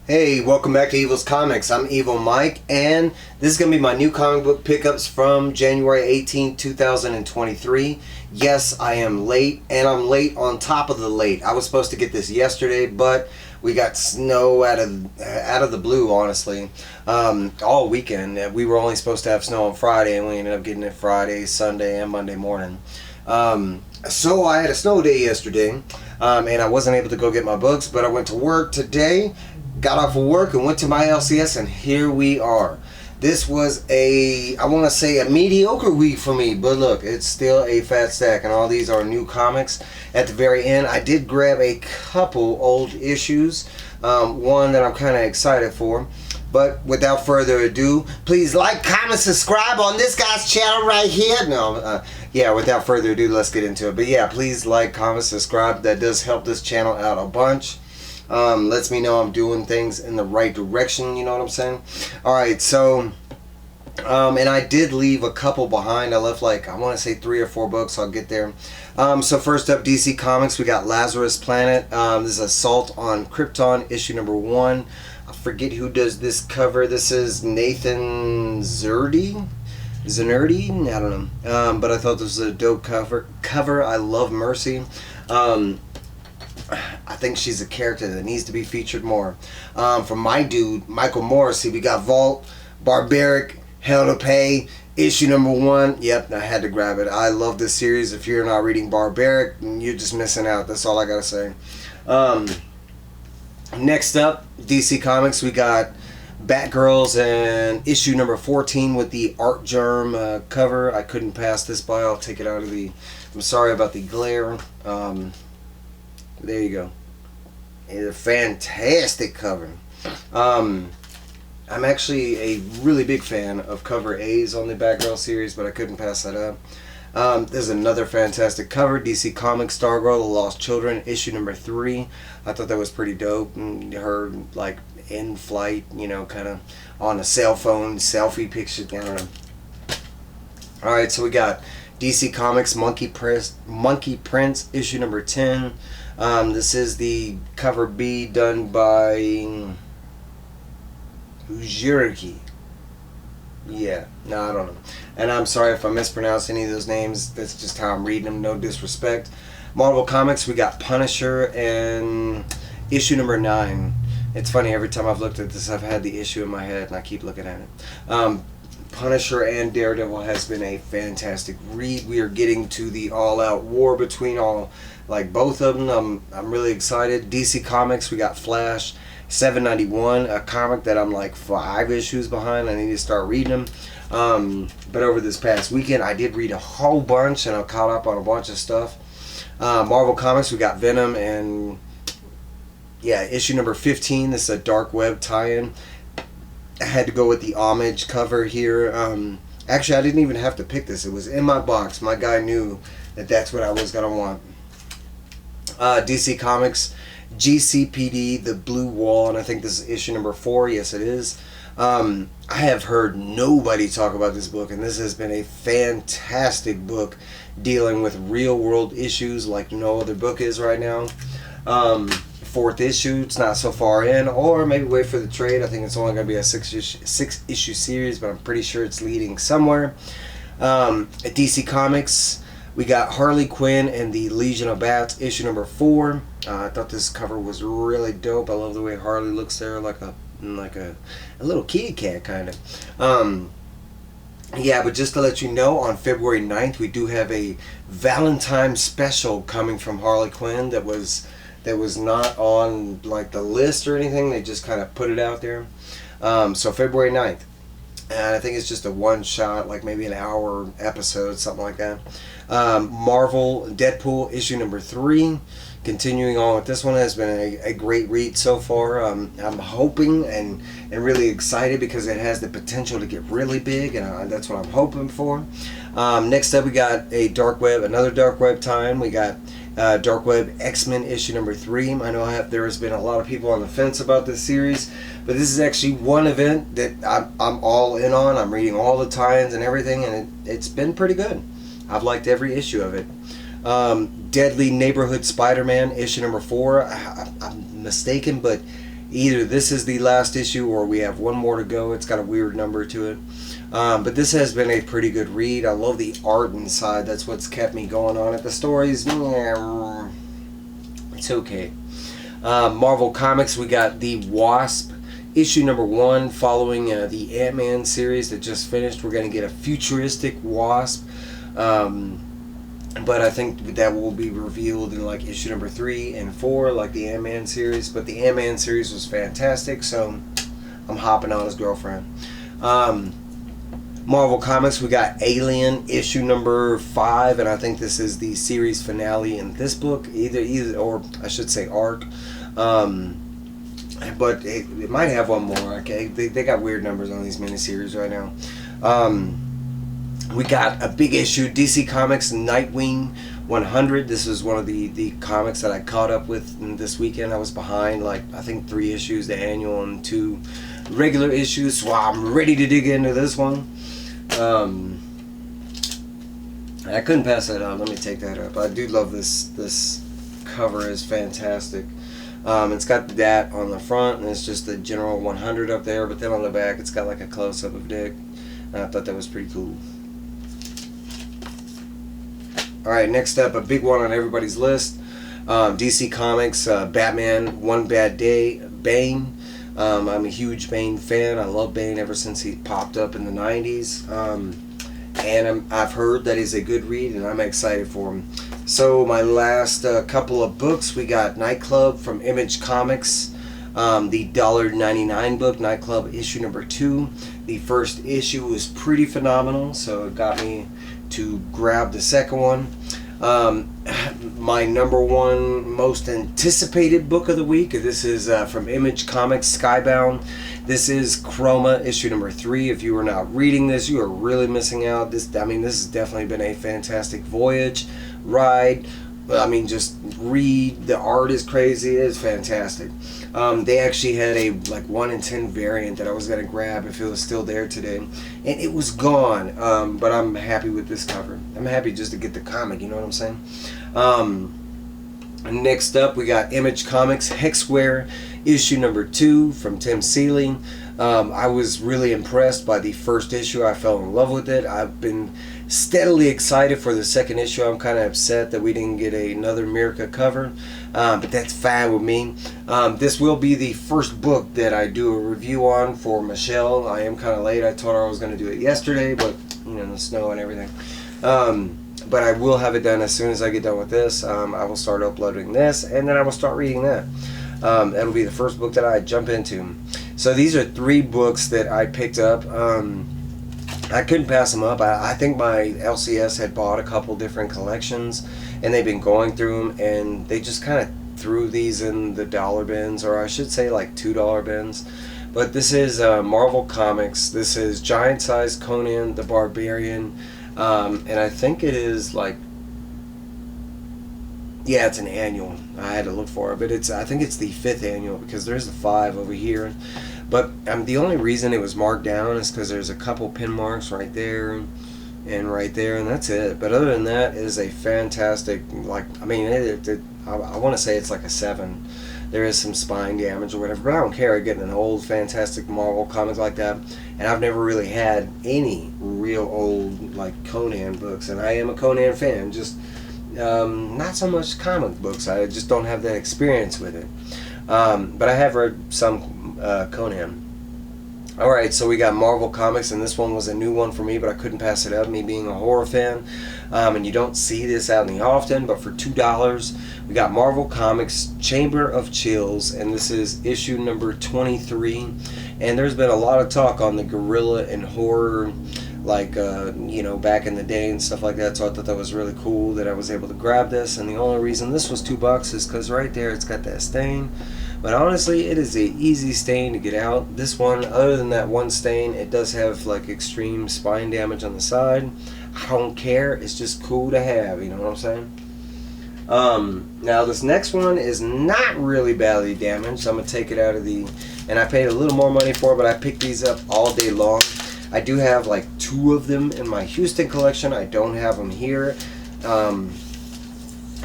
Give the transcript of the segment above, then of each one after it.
Hey, welcome back to Evil's Comics. I'm Evil Mike, and this is going to be my new comic book pickups from January 18, 2023. Yes, I am late, and I'm late on top of the late. I was supposed to get this yesterday, but we got snow out of the blue, honestly, all weekend. We were only supposed to have snow on Friday, and we ended up getting it Friday, Sunday, and Monday morning. So I had a snow day yesterday, and I wasn't able to go get my books, but I went to work today. Got off of work and went to my LCS, and here we are. This was I want to say a mediocre week for me, but look, it's still a fat stack, and all these are new comics. At the very end, I did grab a couple old issues, one that I'm kind of excited for. But without further ado, please like, comment, subscribe on this guy's channel right here. Yeah, without further ado, let's get into it. But yeah, please like, comment, subscribe. That does help this channel out a bunch. Lets me know I'm doing things in the right direction, you know what I'm saying? Alright, so, and I did leave a couple behind. I left like, I want to say 3 or 4 books. I'll get there. So first up, DC Comics, we got Lazarus Planet. This is Assault on Krypton, issue number 1. I forget who does this cover. This is Nathan Zerdy? Zenerdy? I don't know. But I thought this was a dope cover. I love Mercy. I think she's a character that needs to be featured more. From my dude, Michael Morrissey, we got Vault, Barbaric, Hell to Pay, issue number 1. Yep, I had to grab it. I love this series. If you're not reading Barbaric, you're just missing out. That's all I gotta say. Next up, DC Comics, we got Batgirls and issue number 14 with the Art Germ cover. I couldn't pass this by. I'll take it out of the... I'm sorry about the glare. There you go. It's a fantastic cover. I'm actually a really big fan of cover A's on the Batgirl series, but I couldn't pass that up. There's another fantastic cover, DC Comics Stargirl, The Lost Children, issue number 3. I thought that was pretty dope. Her, like, in flight, you know, kind of on a cell phone, selfie picture. I don't know. Alright, so we got DC Comics Monkey Prince, issue number 10. This is the cover B done by Ujiriki. Yeah, no, I don't know. And I'm sorry if I mispronounce any of those names. That's just how I'm reading them, no disrespect. Marvel Comics, we got Punisher and issue number 9. It's funny, every time I've looked at this, I've had the issue in my head and I keep looking at it. Punisher and Daredevil has been a fantastic read. We are getting to the all-out war between both of them. I'm really excited. DC Comics, we got Flash 791, a comic that I'm like 5 issues behind. I need to start reading them. But over this past weekend, I did read a whole bunch, and I caught up on a bunch of stuff. Marvel Comics, we got Venom, and yeah, issue number 15. This is a Dark Web tie-in. I had to go with the homage cover here. Actually, I didn't even have to pick this. It was in my box. My guy knew that that's what I was going to want. DC Comics, GCPD, The Blue Wall, and I think this is issue number 4. Yes, it is. I have heard nobody talk about this book, and this has been a fantastic book dealing with real-world issues like no other book is right now. 4th issue, it's not so far in, or maybe wait for the trade. I think it's only going to be a 6-issue series, but I'm pretty sure it's leading somewhere. At DC Comics, we got Harley Quinn and the Legion of Bats, issue number 4. I thought this cover was really dope. I love the way Harley looks there, like a little kitty cat kind of. Yeah, but just to let you know, on February 9th, we do have a Valentine's special coming from Harley Quinn that was not on like the list or anything. They just kind of put it out there. So February 9th. And I think it's just a one-shot, like maybe an hour episode, something like that. Marvel Deadpool issue number 3. Continuing on with this one, has been a great read so far. I'm hoping and really excited because it has the potential to get really big, and that's what I'm hoping for. Next up, we got another Dark Web tie-in. We got Dark Web X-Men issue number 3. I know there has been a lot of people on the fence about this series, but this is actually one event that I'm all in on. I'm reading all the tie-ins and everything, and it's been pretty good. I've liked every issue of it. Deadly Neighborhood Spider-Man issue number 4. I'm mistaken, but either this is the last issue or we have one more to go. It's got a weird number to it. But this has been a pretty good read. I love the art inside. That's what's kept me going on it. The stories, it's okay. Marvel Comics, we got the Wasp issue number 1 following the Ant-Man series that just finished. We're going to get a futuristic Wasp. But I think that will be revealed in like issue number 3 and 4, like the Ant-Man series. But the Ant-Man series was fantastic, so I'm hopping on his girlfriend. Marvel Comics, we got Alien issue number 5, and I think this is the series finale in this book, either or I should say arc. But it might have one more. Okay, they got weird numbers on these miniseries right now. We got a big issue, DC Comics Nightwing 100. This is one of the comics that I caught up with this weekend. I was behind, like, I think 3 issues, the annual, and 2 regular issues, so I'm ready to dig into this one. I couldn't pass that up. Let me take that up. I do love this cover. Is fantastic. It's got that on the front, and it's just the general 100 up there, but then on the back it's got like a close-up of Dick. And I thought that was pretty cool. Alright, next up, a big one on everybody's list. DC Comics, Batman, One Bad Day, Bane. I'm a huge Bane fan. I love Bane ever since he popped up in the 90s. And I've heard that he's a good read, and I'm excited for him. So my last couple of books, we got Nightclub from Image Comics. The $1.99 book, Nightclub issue number 2. The first issue was pretty phenomenal, so it got me to grab the second one. My number 1 most anticipated book of the week, this is from Image Comics, Skybound. This is Chroma issue number 3. If you are not reading this, you are really missing out. This has definitely been a fantastic voyage, ride. I mean, just read. The art is crazy. It is fantastic. They actually had a like 1 in 10 variant that I was gonna grab if it was still there today, and it was gone. But I'm happy with this cover. I'm happy just to get the comic. You know what I'm saying? Next up, we got Image Comics Hexware issue number 2 from Tim Seeley. I was really impressed by the first issue. I fell in love with it. I've been steadily excited for the second issue. I'm kind of upset that we didn't get another Mirka cover, but that's fine with me. This will be the first book that I do a review on for Michelle. I am kind of late. I told her I was going to do it yesterday, but you know, the snow and everything. But I will have it done as soon as I get done with this. I will start uploading this, and then I will start reading that. That'll be the first book that I jump into. So these are 3 books that I picked up. I couldn't pass them up. I think my LCS had bought a couple different collections, and they've been going through them, and they just kind of threw these in the dollar bins, or I should say like $2 bins. But this is Marvel Comics. This is Giant Size Conan the Barbarian, and I think it is like, yeah, it's an annual. I had to look for it, but I think it's the 5th annual, because there's a 5 over here. But the only reason it was marked down is because there's a couple pin marks right there and right there, and that's it. But other than that, it is a fantastic, like, I mean, I want to say it's like a 7. There is some spine damage or whatever, but I don't care. I get an old, fantastic Marvel comic like that, and I've never really had any real old, like, Conan books, and I am a Conan fan, just not so much comic books. I just don't have that experience with it. But I have read some Conan. Alright, so we got Marvel Comics, and this one was a new one for me, but I couldn't pass it up, me being a horror fan. And you don't see this out in the often, but for $2, we got Marvel Comics Chamber of Chills, and this is issue number 23. And there's been a lot of talk on the gorilla and horror, like, you know, back in the day and stuff like that, so I thought that was really cool that I was able to grab this. And the only reason this was $2 is because right there it's got that stain. But honestly, it is an easy stain to get out. This one, other than that one stain, it does have like extreme spine damage on the side. I don't care. It's just cool to have, you know what I'm saying? Now this next one is not really badly damaged. I'm going to take it out of the... And I paid a little more money for it, but I picked these up all day long. I do have like 2 of them in my Houston collection. I don't have them here.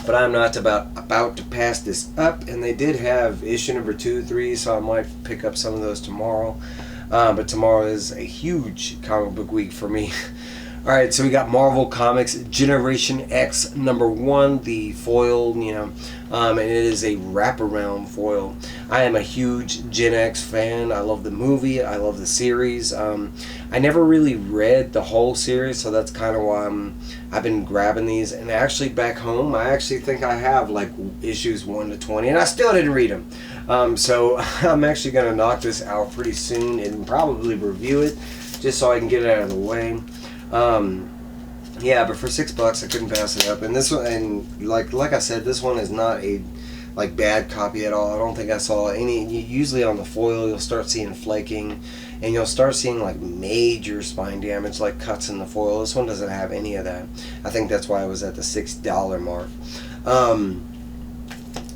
but I'm not about to pass this up. And they did have issue number 2, 3, so I might pick up some of those tomorrow. But tomorrow is a huge comic book week for me. Alright, so we got Marvel Comics Generation X #1, the foil, and it is a wraparound foil. I am a huge Gen X fan. I love the movie. I love the series. I never really read the whole series, so that's kind of why I've been grabbing these. And actually back home, I actually think I have like issues 1 to 20, and I still didn't read them. So I'm actually going to knock this out pretty soon and probably review it just so I can get it out of the way. Yeah, but for $6 I couldn't pass it up. And this one, and like I said, this one is not a bad copy at all. I don't think I saw any. Usually on the foil you'll start seeing flaking, and you'll start seeing like major spine damage, like cuts in the foil. This one doesn't have any of that. I think that's why I was at the $6 mark.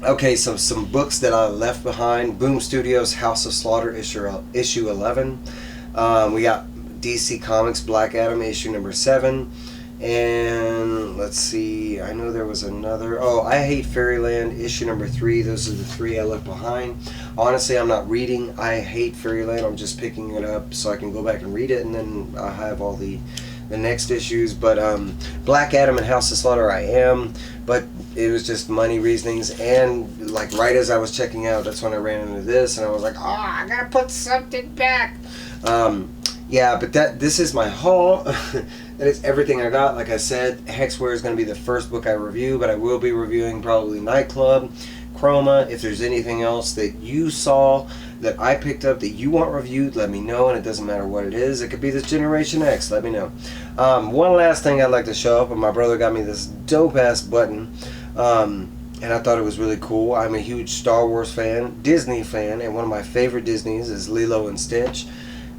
Okay, so some books that I left behind. Boom Studios House of Slaughter issue 11. We got DC Comics Black Adam issue number 7. And let's see, I know there was another. Oh, I Hate Fairyland issue number 3. Those are the 3 I left behind. Honestly, I'm not reading I Hate Fairyland. I'm just picking it up so I can go back and read it, and then I have all the next issues. But Black Adam and House of Slaughter I am, but it was just money reasonings. And like right as I was checking out, that's when I ran into this, and I was like, oh, I gotta put something back. Yeah, but this is my haul. That is everything I got. Like I said, Hexware is going to be the first book I review, but I will be reviewing probably Nightclub, Chroma. If there's anything else that you saw that I picked up that you want reviewed, let me know, and it doesn't matter what it is. It could be this Generation X. Let me know. One last thing I'd like to show up, and my brother got me this dope-ass button, and I thought it was really cool. I'm a huge Star Wars fan, Disney fan, and one of my favorite Disneys is Lilo and Stitch.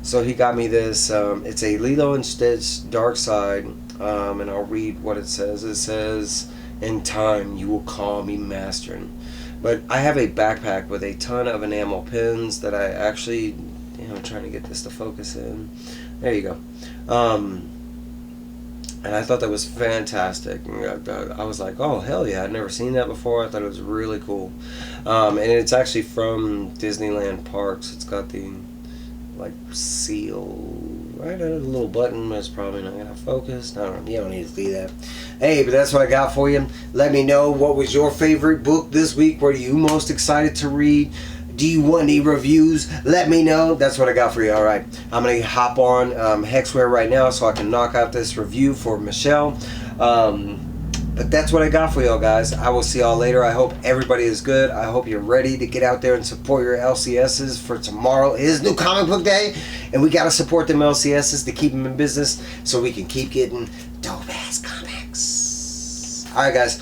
So he got me this. It's a Lilo and Stitch Dark Side, and I'll read what it says. It says, "In time, you will call me master." But I have a backpack with a ton of enamel pins that I actually, I'm trying to get this to focus in. There you go. And I thought that was fantastic. I was like, oh, hell yeah, I'd never seen that before. I thought it was really cool. And it's actually from Disneyland Parks. It's got the seal right under the little button, but it's probably not gonna focus. I don't know, you don't need to see that. Hey, but that's what I got for you. Let me know, what was your favorite book this week? What are you most excited to read? Do you want any reviews? Let me know. That's what I got for you. Alright, I'm gonna hop on Hexware right now so I can knock out this review for Michelle. But that's what I got for y'all, guys. I will see y'all later. I hope everybody is good. I hope you're ready to get out there and support your LCSs, for tomorrow is New Comic Book Day, and we got to support them LCSs to keep them in business so we can keep getting dope-ass comics. Alright, guys.